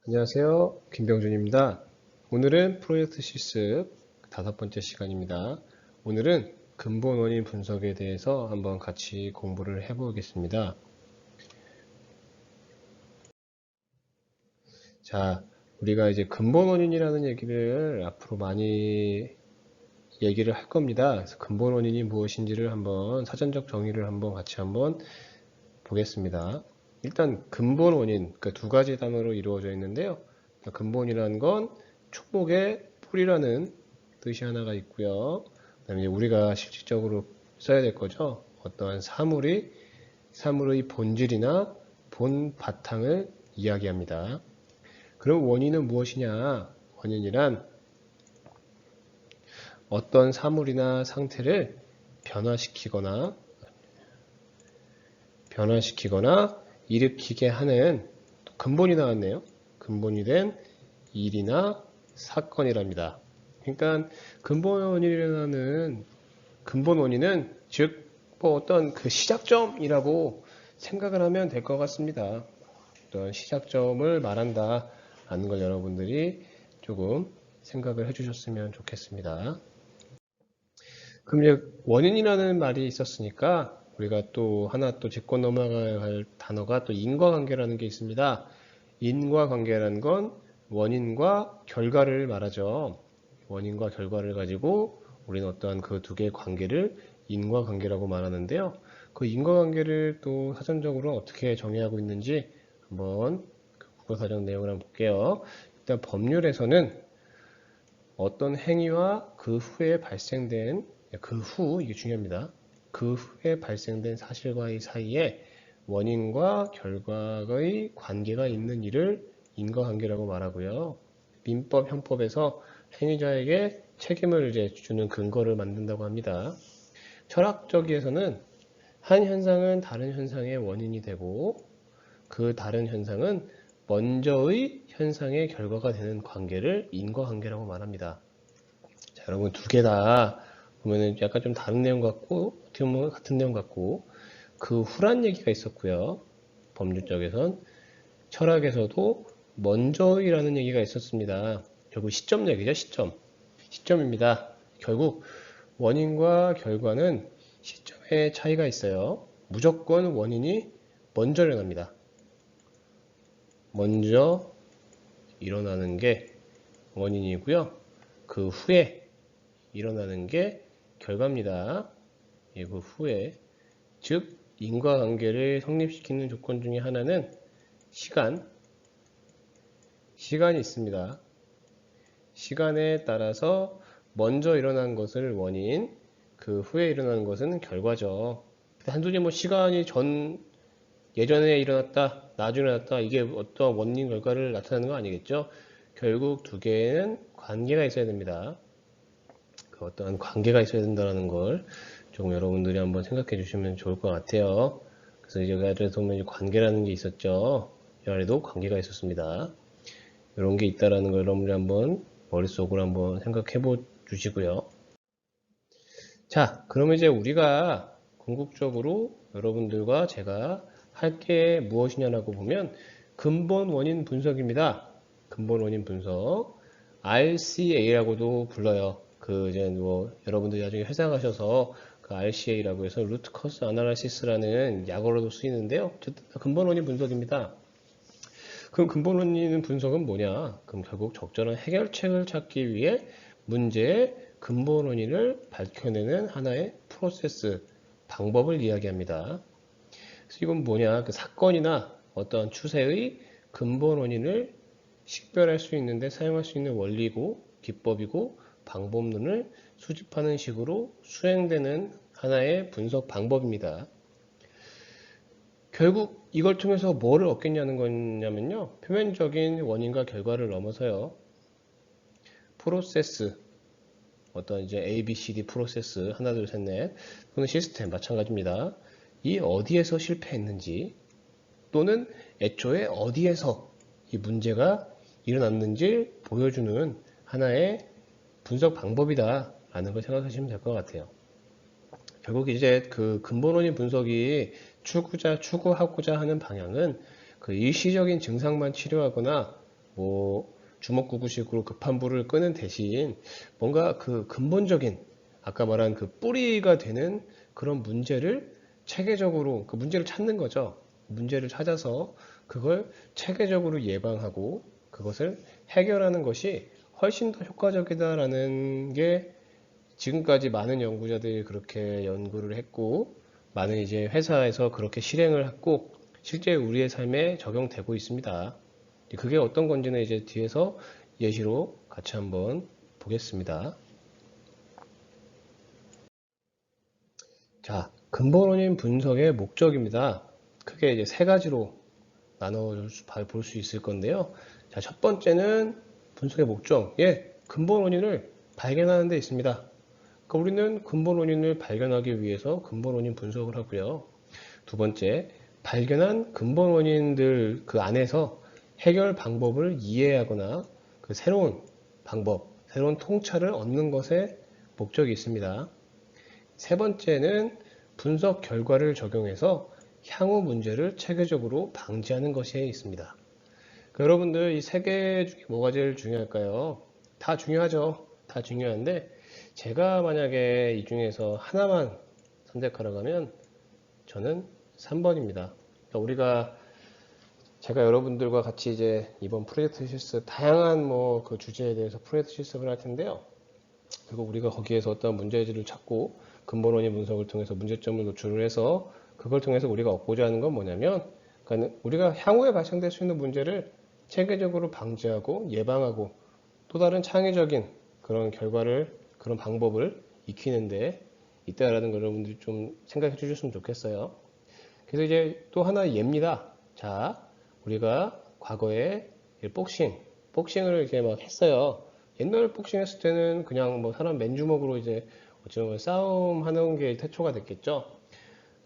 안녕하세요. 김병준입니다. 오늘은 프로젝트 실습 5번째 시간입니다. 오늘은 근본 원인 분석에 대해서 한번 같이 공부를 해보겠습니다. 자, 우리가 이제 근본 원인이라는 얘기를 앞으로 많이 얘기를 할 겁니다. 그래서 근본 원인이 무엇인지를 한번 사전적 정의를 같이 보겠습니다. 일단 근본 원인, 그 두 가지 단어로 이루어져 있는데요. 근본이라는 건 초목의 뿌리라는 뜻이 하나가 있고요. 그다음에 우리가 실질적으로 써야 될 거죠. 어떠한 사물의 본질이나 본 바탕을 이야기합니다. 그럼 원인은 무엇이냐? 원인이란 어떤 사물이나 상태를 변화시키거나 일으키게 하는, 근본이 나왔네요. 근본이 된 일이나 사건이랍니다. 그러니까 근본 원인은 즉 어떤 그 시작점이라고 생각을 하면 될 것 같습니다. 어떤 시작점을 말한다 하는 걸 여러분들이 조금 생각을 해주셨으면 좋겠습니다. 그럼 이제 원인이라는 말이 있었으니까 우리가 또 하나 또 짚고 넘어가야 할 단어가 또 인과관계라는 게 있습니다. 인과관계라는 건 원인과 결과를 말하죠. 원인과 결과를 가지고 우리는 어떠한 그 두 개의 관계를 인과관계라고 말하는데요. 그 인과관계를 또 사전적으로 어떻게 정의하고 있는지 한번 그 국어사전 내용을 한번 볼게요. 일단 법률에서는 어떤 행위와 그 후에 발생된, 이게 중요합니다. 그 후에 발생된 사실과의 사이에 원인과 결과의 관계가 있는 일을 인과관계라고 말하고요. 민법, 형법에서 행위자에게 책임을 주는 근거를 만든다고 합니다. 철학적에서는 한 현상은 다른 현상의 원인이 되고 그 다른 현상은 먼저의 현상의 결과가 되는 관계를 인과관계라고 말합니다. 자, 여러분 두 개 다 보면은 약간 좀 다른 내용 같고 어떻게 보면 같은 내용 같고 그 후란 얘기가 있었고요. 법률 쪽에선 철학에서도 먼저이라는 얘기가 있었습니다. 결국 시점 얘기죠. 시점입니다. 결국 원인과 결과는 시점의 차이가 있어요. 무조건 원인이 먼저 일어납니다. 먼저 일어나는 게 원인이고요. 그 후에 일어나는 게 결과입니다. 그 후에, 즉 인과관계를 성립시키는 조건 중에 하나는 시간이 있습니다. 시간에 따라서 먼저 일어난 것을 원인, 그 후에 일어나는 것은 결과죠. 한두 개 시간이 예전에 일어났다, 나중에 일어났다, 이게 어떤 원인 결과를 나타내는 거 아니겠죠? 결국 두 개는 관계가 있어야 됩니다. 그 어떠한 관계가 있어야 된다는 걸 조금 여러분들이 한번 생각해 주시면 좋을 것 같아요. 그래서 이제 아래에서 보면 관계라는 게 있었죠. 이 아래도 관계가 있었습니다. 이런 게 있다라는 걸 여러분들이 한번 머릿속으로 한번 생각해 주시고요. 자, 그러면 이제 우리가 궁극적으로 여러분들과 제가 할 게 무엇이냐라고 보면 근본 원인 분석입니다. 근본 원인 분석. RCA라고도 불러요. 이제 여러분들이 나중에 회사 가셔서 그 RCA라고 해서 루트 커스 아날리시스라는 약어로도 쓰이는데요. 근본 원인 분석입니다. 그럼 근본 원인 분석은 뭐냐? 그럼 결국 적절한 해결책을 찾기 위해 문제의 근본 원인을 밝혀내는 하나의 프로세스, 방법을 이야기합니다. 그래서 이건 뭐냐? 그 사건이나 어떤 추세의 근본 원인을 식별할 수 있는데 사용할 수 있는 원리고 기법이고 방법론을 수집하는 식으로 수행되는 하나의 분석 방법입니다. 결국 이걸 통해서 뭐를 얻겠냐는 거냐면요. 표면적인 원인과 결과를 넘어서요. 프로세스, 어떤 이제 A, B, C, D 프로세스, 하나, 둘, 셋, 넷, 또는 시스템, 마찬가지입니다. 이 어디에서 실패했는지, 또는 애초에 어디에서 이 문제가 일어났는지 보여주는 하나의 분석 방법이다 라는 걸 생각하시면 될 것 같아요. 결국 이제 그 근본원인 분석이 추구하고자 하는 방향은 그 일시적인 증상만 치료하거나 뭐 주먹구구식으로 급한 불을 끄는 대신 뭔가 그 근본적인 아까 말한 그 뿌리가 되는 그런 문제를 체계적으로 그 문제를 찾는 거죠. 문제를 찾아서 그걸 체계적으로 예방하고 그것을 해결하는 것이 훨씬 더 효과적이다라는 게 지금까지 많은 연구자들이 그렇게 연구를 했고 많은 이제 회사에서 그렇게 실행을 했고 실제 우리의 삶에 적용되고 있습니다. 그게 어떤 건지는 이제 뒤에서 예시로 같이 한번 보겠습니다. 자, 근본 원인 분석의 목적입니다. 크게 이제 세 가지로 나눠 볼 수 있을 건데요. 자, 첫 번째는 분석의 목적. 예, 근본 원인을 발견하는 데 있습니다. 그러니까 우리는 근본 원인을 발견하기 위해서 근본 원인 분석을 하고요. 두 번째, 발견한 근본 원인들 그 안에서 해결 방법을 이해하거나 그 새로운 방법, 새로운 통찰을 얻는 것에 목적이 있습니다. 세 번째는 분석 결과를 적용해서 향후 문제를 체계적으로 방지하는 것에 있습니다. 여러분들 이 세 개 중에 뭐가 제일 중요할까요? 다 중요하죠. 다 중요한데 제가 만약에 이 중에서 하나만 선택하라고 하면 저는 3번입니다. 그러니까 우리가 제가 여러분들과 같이 이제 이번 프로젝트 실습 다양한 뭐 그 주제에 대해서 프로젝트 실습을 할 텐데요. 그리고 우리가 거기에서 어떤 문제지를 찾고 근본 원인 분석을 통해서 문제점을 노출을 해서 그걸 통해서 우리가 얻고자 하는 건 뭐냐면 그러니까 우리가 향후에 발생될 수 있는 문제를 체계적으로 방지하고 예방하고 또 다른 창의적인 그런 결과를 그런 방법을 익히는데 있다라는 걸 여러분들이 좀 생각해 주셨으면 좋겠어요. 그래서 이제 또 하나 예입니다. 자, 우리가 과거에 복싱을 이렇게 막 했어요. 옛날 복싱 했을 때는 그냥 뭐 사람 맨주먹으로 이제 어쩌면 싸움하는 게 태초가 됐겠죠.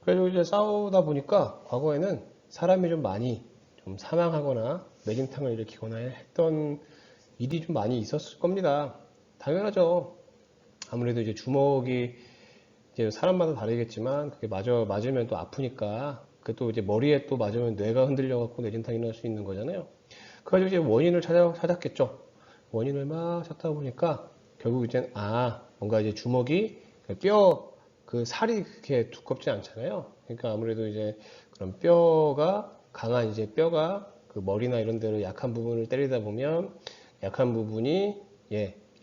그래서 이제 싸우다 보니까 과거에는 사람이 좀 많이 좀 사망하거나 매진탕을 일으키거나 했던 일이 좀 많이 있었을 겁니다. 당연하죠. 아무래도 이제 주먹이 이제 사람마다 다르겠지만 그게 맞으면 또 아프니까 그 또 이제 머리에 또 맞으면 뇌가 흔들려 갖고 뇌진탕이 날 수 있는 거잖아요. 그래가지고 이제 원인을 찾았겠죠. 원인을 막 찾다 보니까 결국 이제 뭔가 이제 주먹이 그 살이 그렇게 두껍지 않잖아요. 그러니까 아무래도 이제 그런 뼈가 강한 이제 뼈가 그 머리나 이런 데로 약한 부분을 때리다 보면 약한 부분이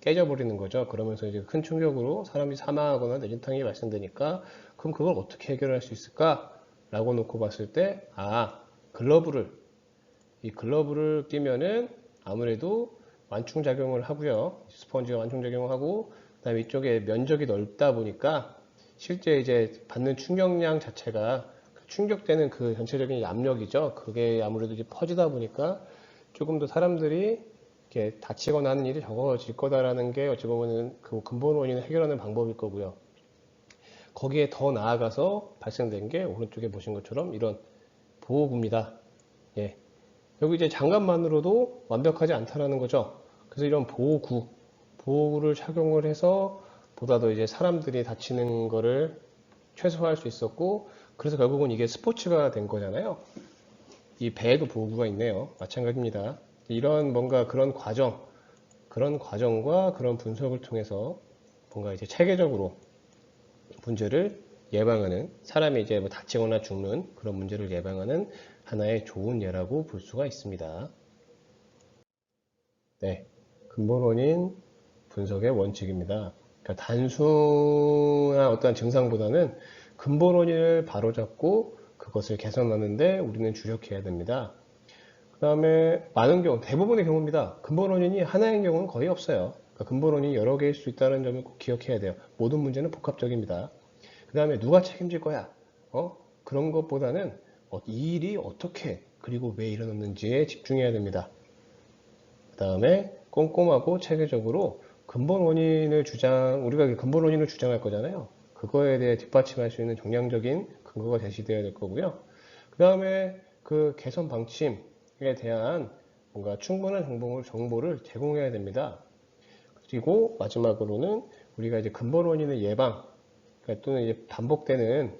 깨져버리는 거죠. 그러면서 이제 큰 충격으로 사람이 사망하거나 뇌진탕이 발생되니까 그럼 그걸 어떻게 해결할 수 있을까? 라고 놓고 봤을 때 글러브를 이 글러브를 끼면은 아무래도 완충작용을 하고요. 스펀지가 완충작용을 하고 그다음에 이쪽에 면적이 넓다 보니까 실제 이제 받는 충격량 자체가 충격되는 그 전체적인 압력이죠. 그게 아무래도 이제 퍼지다 보니까 조금 더 사람들이 이렇게 다치거나 하는 일이 적어질 거다라는 게 어찌 보면은 그 근본 원인을 해결하는 방법일 거고요. 거기에 더 나아가서 발생된 게 오른쪽에 보신 것처럼 이런 보호구입니다. 예. 여기 이제 장갑만으로도 완벽하지 않다라는 거죠. 그래서 이런 보호구를 착용을 해서 보다 더 이제 사람들이 다치는 거를 최소화할 수 있었고, 그래서 결국은 이게 스포츠가 된 거잖아요. 이 배에도 보호구가 있네요. 마찬가지입니다. 이런 뭔가 그런 과정과 그런 분석을 통해서 뭔가 이제 체계적으로 문제를 예방하는 사람이 이제 뭐 다치거나 죽는 그런 문제를 예방하는 하나의 좋은 예라고 볼 수가 있습니다. 네, 근본 원인 분석의 원칙입니다. 그러니까 단순한 어떤 증상보다는 근본 원인을 바로잡고 그것을 개선하는데 우리는 주력해야 됩니다. 그 다음에 많은 경우, 대부분의 경우입니다. 근본 원인이 하나인 경우는 거의 없어요. 그러니까 근본 원인이 여러 개일 수 있다는 점을 꼭 기억해야 돼요. 모든 문제는 복합적입니다. 그 다음에 누가 책임질 거야? 그런 것보다는 이 일이 어떻게 그리고 왜 일어났는지에 집중해야 됩니다. 그 다음에 꼼꼼하고 체계적으로 우리가 근본 원인을 주장할 거잖아요. 그거에 대해 뒷받침할 수 있는 정량적인 근거가 제시되어야 될 거고요. 그 다음에 그 개선 방침에 대한 뭔가 충분한 정보를 제공해야 됩니다. 그리고 마지막으로는 우리가 이제 근본 원인의 예방, 그러니까 또는 이제 반복되는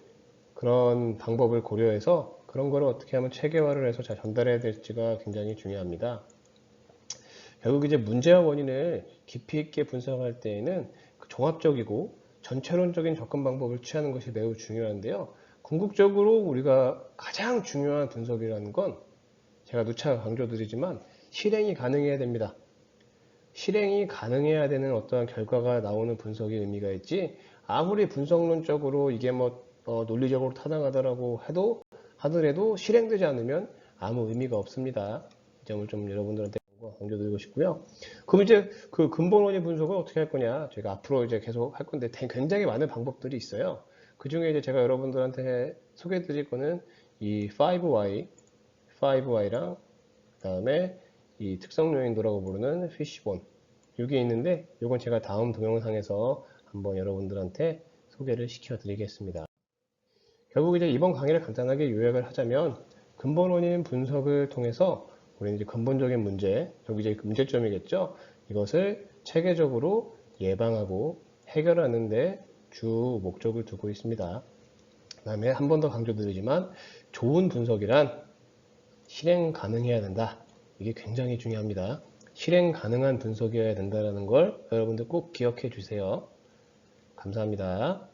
그런 방법을 고려해서 그런 거를 어떻게 하면 체계화를 해서 잘 전달해야 될지가 굉장히 중요합니다. 결국 이제 문제와 원인을 깊이 있게 분석할 때에는 그 종합적이고 전체론적인 접근 방법을 취하는 것이 매우 중요한데요. 궁극적으로 우리가 가장 중요한 분석이라는 건 제가 누차 강조드리지만 실행이 가능해야 됩니다. 실행이 가능해야 되는 어떠한 결과가 나오는 분석의 의미가 있지, 아무리 분석론적으로 이게 논리적으로 타당하다라고 하더라도 실행되지 않으면 아무 의미가 없습니다. 이 점을 좀 여러분들한테 강조드리고 싶고요. 그럼 이제 그 근본 원인 분석을 어떻게 할 거냐? 제가 앞으로 이제 계속 할 건데 굉장히 많은 방법들이 있어요. 그 중에 이제 제가 여러분들한테 소개해 드릴 거는 이 5Y랑 그다음에 이 특성 요인도라고 부르는 피쉬본, 이게 있는데 이건 제가 다음 동영상에서 한번 여러분들한테 소개를 시켜 드리겠습니다. 결국 이제 이번 강의를 간단하게 요약을 하자면, 근본 원인 분석을 통해서 우리는 이제 근본적인 문제, 여기 이제 문제점이겠죠. 이것을 체계적으로 예방하고 해결하는 데 주 목적을 두고 있습니다. 그 다음에 한 번 더 강조드리지만, 좋은 분석이란 실행 가능해야 된다. 이게 굉장히 중요합니다. 실행 가능한 분석이어야 된다는 걸 여러분들 꼭 기억해 주세요. 감사합니다.